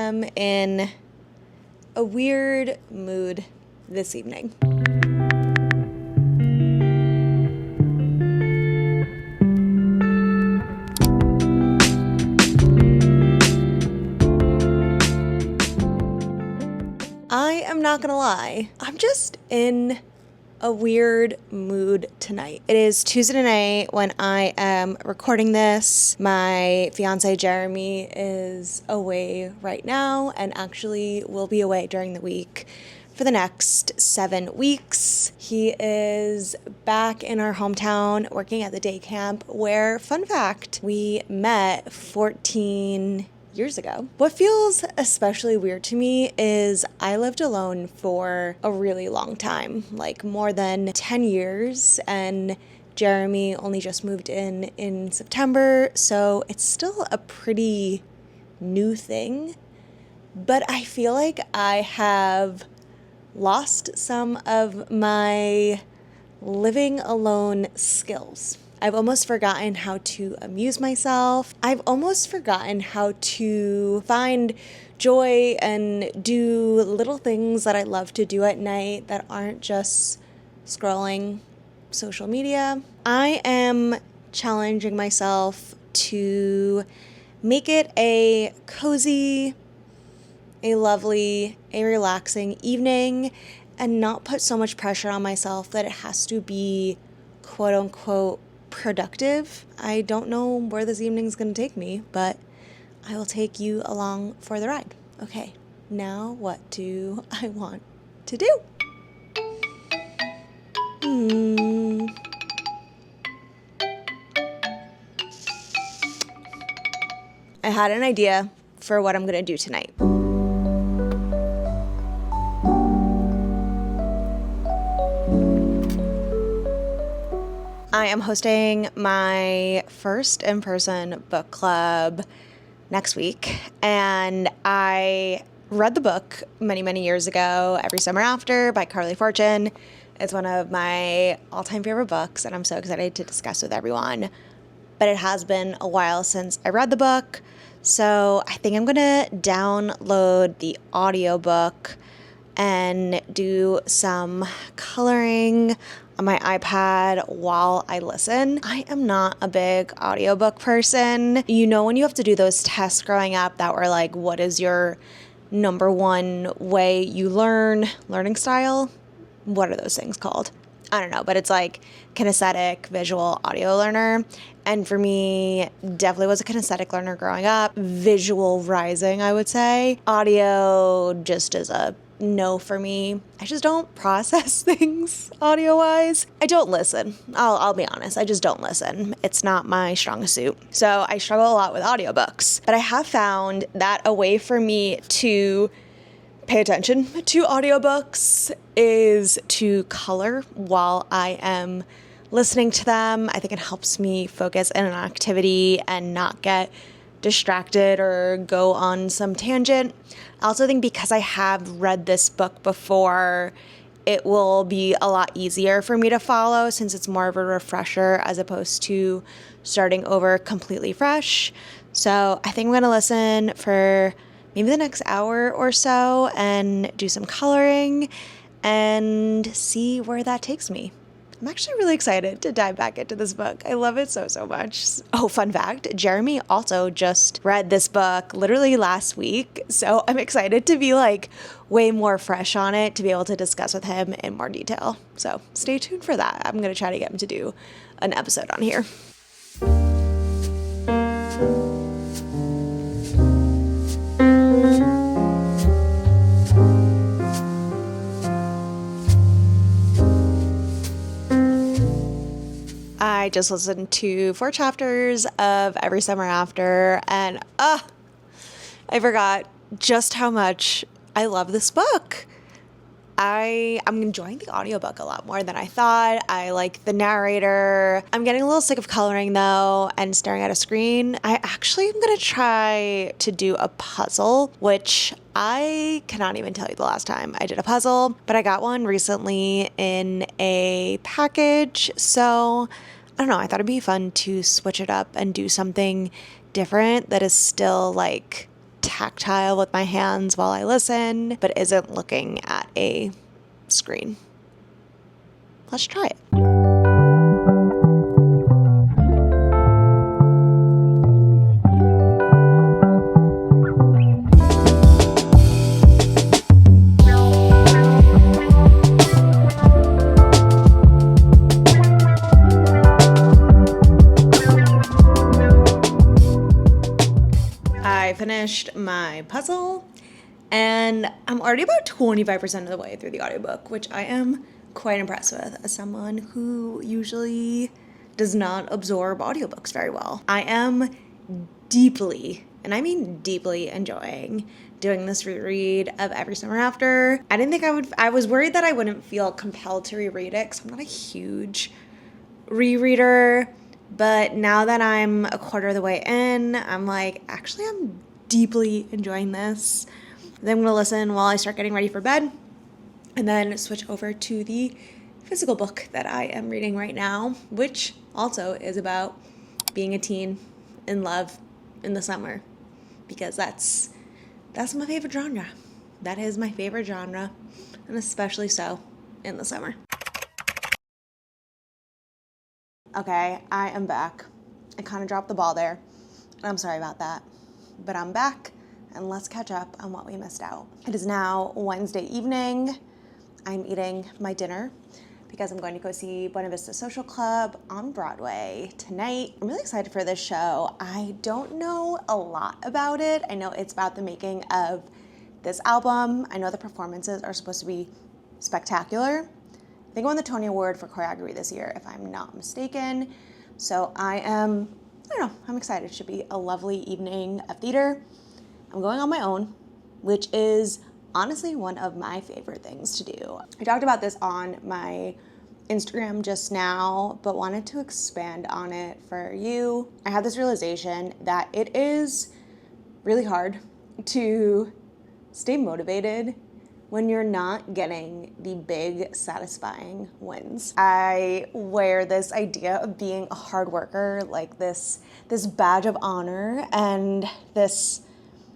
am in a weird mood this evening. I am not gonna lie, I'm just in a weird mood tonight. It is Tuesday night when I am recording this. My fiance Jeremy is away right now and actually will be away during the week for the next 7 weeks. He is back in our hometown working at the day camp where, fun fact, we met 14 years ago. What feels especially weird to me is I lived alone for a really long time, like more than 10 years, and Jeremy only just moved in September, so it's still a pretty new thing. But I feel like I have lost some of my living alone skills. I've almost forgotten how to amuse myself. I've almost forgotten how to find joy and do little things that I love to do at night that aren't just scrolling social media. I am challenging myself to make it a cozy, a lovely, a relaxing evening and not put so much pressure on myself that it has to be quote unquote productive. I don't know where this evening's gonna take me, but I will take you along for the ride. Okay, now what do I want to do? I had an idea for what I'm gonna do tonight. I am hosting my first in-person book club next week, and I read the book many, many years ago, Every Summer After by Carly Fortune. It's one of my all-time favorite books, and I'm so excited to discuss with everyone. But it has been a while since I read the book, so I think I'm gonna download the audiobook and do some coloring on my iPad while I listen. I am not a big audiobook person. You know, when you have to do those tests growing up that were like, what is your number one way you learning style? What are those things called? I don't know, but it's like kinesthetic, visual, audio learner. And for me, definitely was a kinesthetic learner growing up. Visual rising, I would say. Audio just as a no for me. I just don't process things audio-wise. I don't listen. I'll be honest. I just don't listen. It's not my strongest suit. So I struggle a lot with audiobooks. But I have found that a way for me to pay attention to audiobooks is to color while I am listening to them. I think it helps me focus in an activity and not get distracted or go on some tangent. I also think because I have read this book before, it will be a lot easier for me to follow since it's more of a refresher as opposed to starting over completely fresh. So I think I'm going to listen for maybe the next hour or so and do some coloring and see where that takes me. I'm actually really excited to dive back into this book. I love it so, so much. Oh, fun fact, Jeremy also just read this book literally last week. So I'm excited to be like way more fresh on it to be able to discuss with him in more detail. So stay tuned for that. I'm going to try to get him to do an episode on here. I just listened to 4 chapters of Every Summer After, and I forgot just how much I love this book. I'm enjoying the audiobook a lot more than I thought. I like the narrator. I'm getting a little sick of coloring though and staring at a screen. I actually am going to try to do a puzzle, which I cannot even tell you the last time I did a puzzle, but I got one recently in a package. So I don't know, I thought it'd be fun to switch it up and do something different that is still like tactile with my hands while I listen, but isn't looking at a screen. Let's try it. I finished my puzzle and I'm already about 25% of the way through the audiobook, which I am quite impressed with as someone who usually does not absorb audiobooks very well. I am deeply, and I mean deeply, enjoying doing this reread of Every Summer After. I didn't think I would, I was worried that I wouldn't feel compelled to reread it because I'm not a huge rereader. But now that I'm a quarter of the way in, I'm like, actually, I'm deeply enjoying this. Then I'm going to listen while I start getting ready for bed and then switch over to the physical book that I am reading right now, which also is about being a teen in love in the summer, because that's my favorite genre. That is my favorite genre, and especially so in the summer. Okay, I am back. I kind of dropped the ball there, and I'm sorry about that. But I'm back, and let's catch up on what we missed out. It is now Wednesday evening. I'm eating my dinner because I'm going to go see Buena Vista Social Club on Broadway tonight. I'm really excited for this show. I don't know a lot about it. I know it's about the making of this album. I know the performances are supposed to be spectacular. I think I won the Tony Award for choreography this year, if I'm not mistaken. So I don't know, I'm excited. It should be a lovely evening of theater. I'm going on my own, which is honestly one of my favorite things to do. I talked about this on my Instagram just now, but wanted to expand on it for you. I had this realization that it is really hard to stay motivated when you're not getting the big, satisfying wins. I wear this idea of being a hard worker, like this badge of honor and this,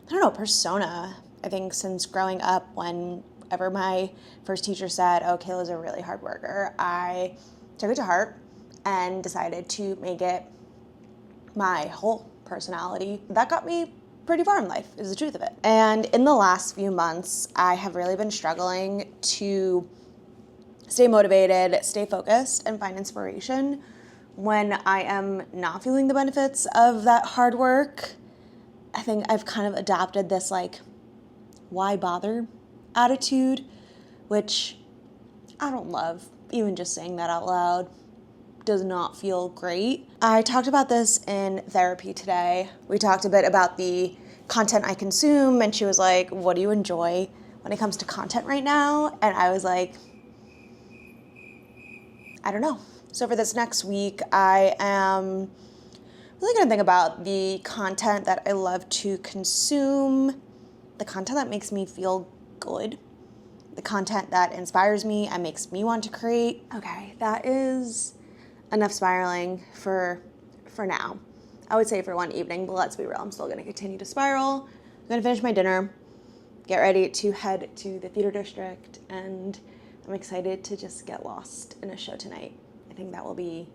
I don't know, persona. I think since growing up, whenever my first teacher said, oh, Kayla's a really hard worker, I took it to heart and decided to make it my whole personality. That got me pretty far in life, is the truth of it. And in the last few months, I have really been struggling to stay motivated, stay focused, and find inspiration when I am not feeling the benefits of that hard work. I think I've kind of adopted this like, why bother attitude, which I don't love. Even just saying that out loud does not feel great. I talked about this in therapy today. We talked a bit about the content I consume, and she was like, what do you enjoy when it comes to content right now? And I was like, I don't know. So for this next week, I am really gonna think about the content that I love to consume, the content that makes me feel good, the content that inspires me and makes me want to create. Okay, that is enough spiraling for now. I would say for one evening, but let's be real, I'm still gonna continue to spiral. I'm gonna finish my dinner, get ready to head to the theater district, and I'm excited to just get lost in a show tonight. I think that will be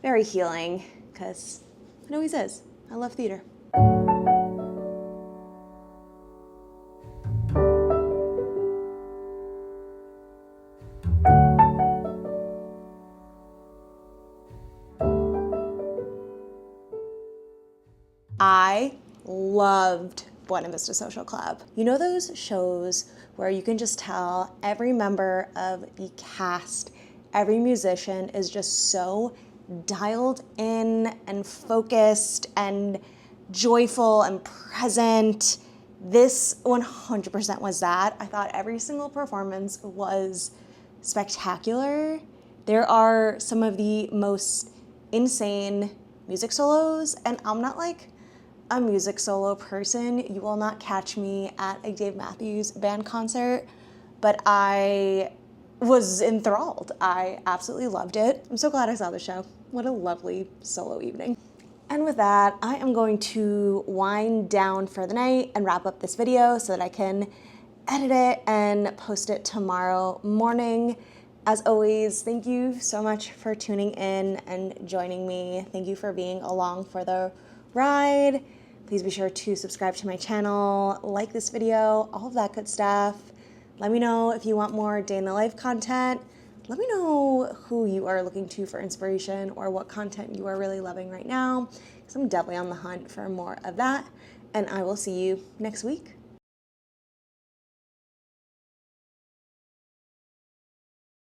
very healing, because it always is. I love theater. I loved Buena Vista Social Club. You know those shows where you can just tell every member of the cast, every musician is just so dialed in and focused and joyful and present. This 100% was that. I thought every single performance was spectacular. There are some of the most insane music solos, and I'm not like a music solo person. You will not catch me at a Dave Matthews Band concert, but I was enthralled. I absolutely loved it. I'm so glad I saw the show. What a lovely solo evening. And with that, I am going to wind down for the night and wrap up this video so that I can edit it and post it tomorrow morning. As always, thank you so much for tuning in and joining me. Thank you for being along for the ride. Please be sure to subscribe to my channel, like this video, all of that good stuff. Let me know if you want more day in the life content. Let me know who you are looking to for inspiration or what content you are really loving right now, because I'm definitely on the hunt for more of that. And I will see you next week.